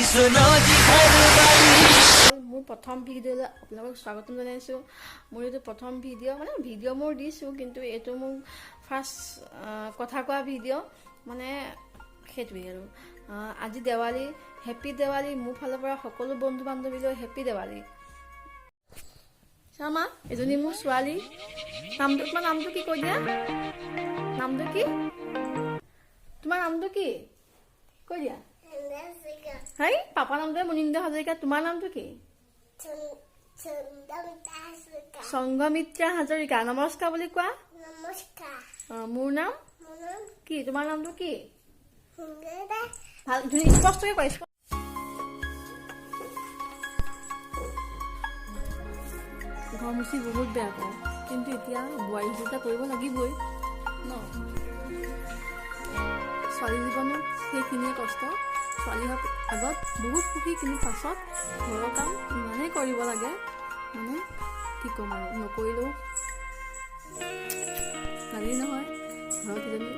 মোৰ প্ৰথম ভিডিঅ'লৈ আপোনালোকক স্বাগতম জনাইছোঁ। মোৰ এইটো প্ৰথম ভিডিঅ' মানে ভিডিঅ' মোৰ দিছোঁ, কিন্তু এইটো মোৰ ফাৰ্ষ্ট কথা কোৱা ভিডিঅ', মানে সেইটোৱেই আৰু। আজি দেৱালী, হেপ্পী দেৱালী মোৰ ফালৰ পৰা সকলো বন্ধু বান্ধৱীলৈ হেপ্পী দেৱালী। চামা এজনী মোৰ ছোৱালী, নামটো তোমাৰ নামটো কি কৈ দিয়া? নামটো কি? তোমাৰ নামটো কি কৈ দিয়া? হাই পাপা নামটোৱে মুনিন্দ্ৰ হাজৰিকা। তোমাৰ নামটো কি? সংঘমিত্ৰা হাজৰিকা। নমস্কাৰ বুলি কোৱা। মোৰ নাম কি? তোমাৰ নামটো কি? ভাল স্পষ্টকৈ কোৱা। ঘৰ মুচি বহুত বেয়া পাওঁ, কিন্তু এতিয়া বোৱাৰী হিচাপে কৰিব লাগিবই ন। ছোৱালী জীৱনত সেইখিনিয়ে কষ্ট। ছোৱালী হোৱাৰ আগত বহুত সুখী, কিন্তু পাছত ঘৰৰ কাম ইমানেই কৰিব লাগে, মানে কি ক'ম আৰু। নকৰিলেও ভালেই নহয়। ঘৰত এজনী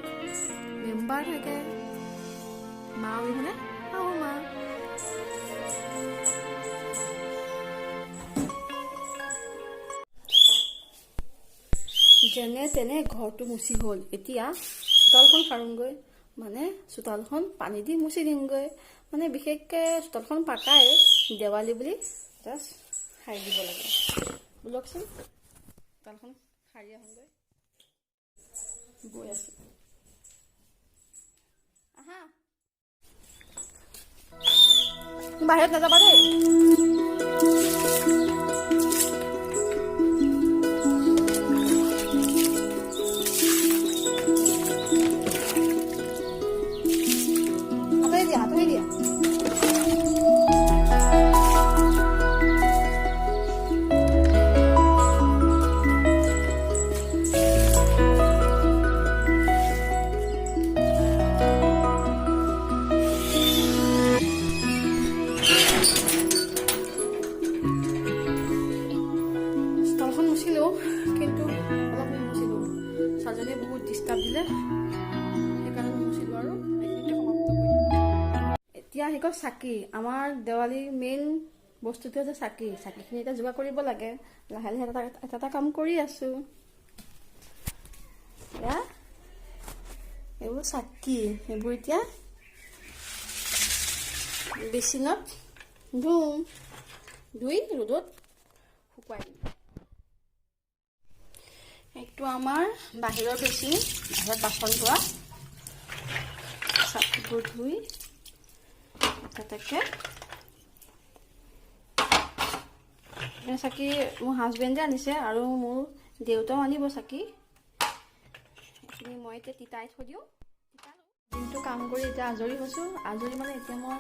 মেম্বাৰ থাকে, মা অবিহনে শাহু মা। যেনে তেনে ঘৰটো মুচি হ'ল। এতিয়া চোতালখন সাৰোঁগৈ, মানে চোতালখন পানী দি মুচি দিমগৈ। মানে বিশেষকৈ চোতালখন পাকাই, দেৱালী বুলি জাষ্ট সাৰি দিব লাগে। ব'লকচোন চোতালখন সাৰি আহোঁগৈ। গৈ আছোঁ, আহা। বাহিৰত নাযাবা দেই। কিন্তু অলপ নুমুচিলোঁ, ছোৱালীজনীয়ে বহুত ডিষ্টাৰ্ব দিলে, সেইকাৰণে নুমুচিলোঁ আৰু এইখিনিতে সমাপ্ত কৰিলোঁ। এতিয়া আহি গ'ল চাকি। আমাৰ দেৱালীৰ মেইন বস্তুটো হৈছে চাকি। চাকিখিনি এতিয়া যোগাৰ কৰিব লাগে। লাহে লাহে এটা এটা কাম কৰি আছোঁ। এয়া এইবোৰ চাকি, এইবোৰ এতিয়া বেচিনত ধুই ৰ'দত শুকুৱাই দিম। এইটো আমাৰ বাহিৰৰ বেচিন, বাহিৰত বাচন ধোৱা। চাকিবোৰ ধুই এটাকে চাকি মোৰ হাজবেণ্ডে আনিছে, আৰু মোৰ দেউতাও আনিব চাকি। এইখিনি মই এতিয়া তিতাই থৈ দিওঁ। দিনটো কাম কৰি এতিয়া আজৰি হৈছোঁ। আজৰি মানে এতিয়া মই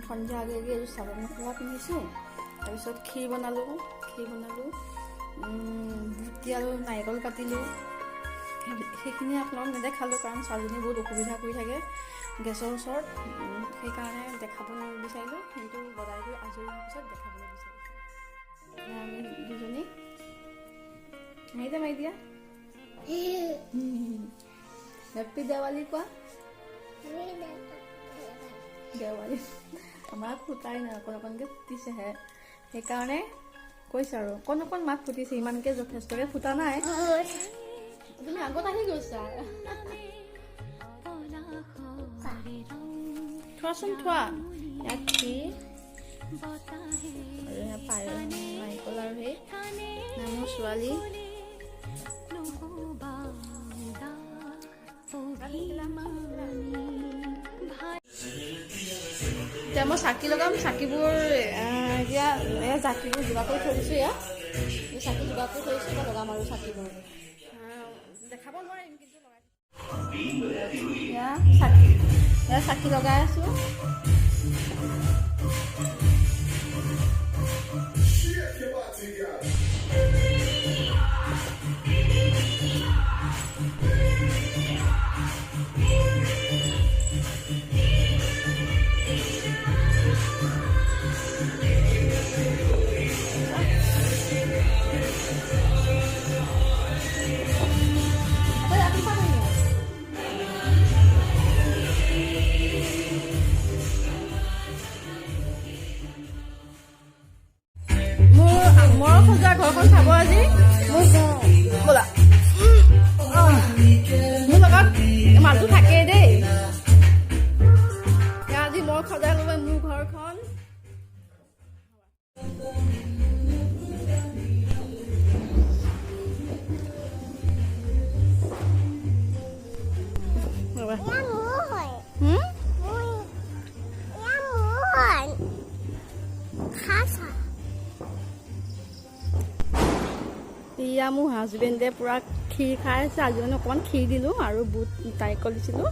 সন্ধিয়া আগে আগে এযোৰ চাদৰ মেখেলা পিন্ধিছোঁ। তাৰপিছত ক্ষীৰ বনালোঁ। বুটি আৰু নাৰিকল কাটিলোঁ। সেইখিনি আপোনালোক নেদেখালোঁ, কাৰণ ছোৱালীজনী বহুত অসুবিধা কৰি থাকে গেছৰ ওচৰত, সেইকাৰণে দেখাব নিবিচাৰিলোঁ। কিন্তু বনাই কৰি আজৰি হোৱাৰ পিছত দেখাবলৈ বিচাৰিছোঁ। আমি দুজনী মাৰি দিয়া। হেপ্পী দেৱালী কোৱা। দেৱালী আমাৰ ফুটাই নাই, অকণ অকণকৈ ফুটিছেহে, সেইকাৰণে কৈছে আৰু অকণ অকণ মাত ফুটিছে, ইমানকৈ যথেষ্টকৈ ফুটা নাই। তুমি আগত আহি গৈছা। থোৱাচোন থোৱা। ইয়াত ক্ষীৰ আৰু নাৰিকল আৰু সেই মোৰ ছোৱালী। এতিয়া মই চাকি লগাম। চাকিবোৰ এতিয়া চাকিবোৰ যোগাৰ কৰি থৈ দিছোঁ। এই চাকি যোগাৰ কৰি থৈ দিছোঁ, মই লগাম আৰু চাকিবোৰ দেখাব নোৱাৰিম, কিন্তু লগাই চাকি লগাই আছোঁ। সজোৱা ঘৰখন চাব আজি মোক ব'লা মোৰ লগত মানুহটো থাকেই দেই আজি মই সজাই ল'ব মোৰ ঘৰখন ইয়া মোৰ হাজবেণ্ডে পুৰা ক্ষীৰ খাই আছে আজি মানে অকণমান ক্ষীৰ দিলোঁ আৰু বুট তাইকল দিছিলোঁ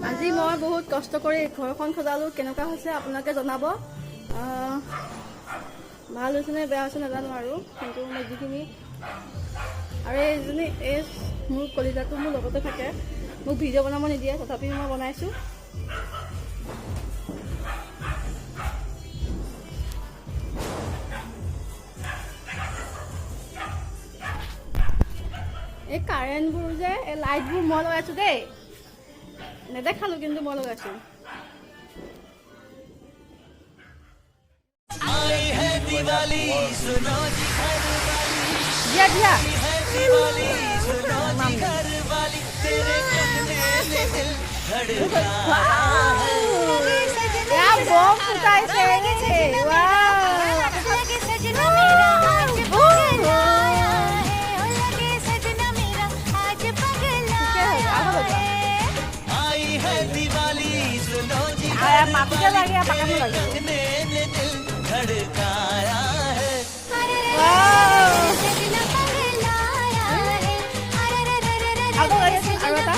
আজি মই বহুত কষ্ট কৰি ঘৰখন সজালোঁ কেনেকুৱা হৈছে আপোনালোকে জনাব ভাল হৈছে নে বেয়া হৈছে নাজানো আৰু কিন্তু মই যিখিনি আৰু এইজনী এই মোৰ কলিজাটো মোৰ লগতে থাকে মোক ভিডিঅ' বনাব নিদিয়ে তথাপি মই বনাইছোঁ এই কাৰেণ্টবোৰ যে এই লাইটবোৰ মই লগাইছোঁ দেই নেদেখালোঁ কিন্তু মই লগাইছোঁ দিয়া দিয়া বম ফুটাইছে মাটিতে লাগে পাকানো লাগে আৰু এটা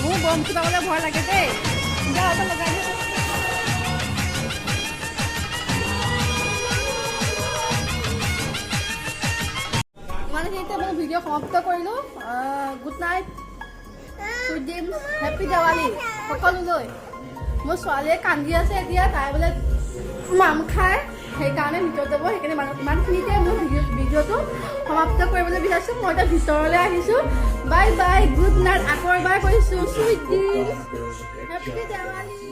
মোৰ বম ফুটাবলৈ ভয় লাগে দেই লগাই ইমানখিনিতে মই ভিডিঅ' সমাপ্ত কৰিলোঁ good night sweet dreams happy Diwali সকলোলৈ মোৰ ছোৱালীয়ে কান্দি আছে এতিয়া তাই বোলে মাম খায় সেইকাৰণে ভিতৰত যাব সেইকাৰণে ইমানখিনিতে মোৰ ভিডিঅ'টো সমাপ্ত কৰিবলৈ বিচাৰিছোঁ মই এতিয়া ভিতৰলৈ আহিছোঁ বাই বাই গুড নাইট আকৌ এবাৰ কৈছোঁ চুইট ড্ৰিমছ হেপ্পী দেৱালী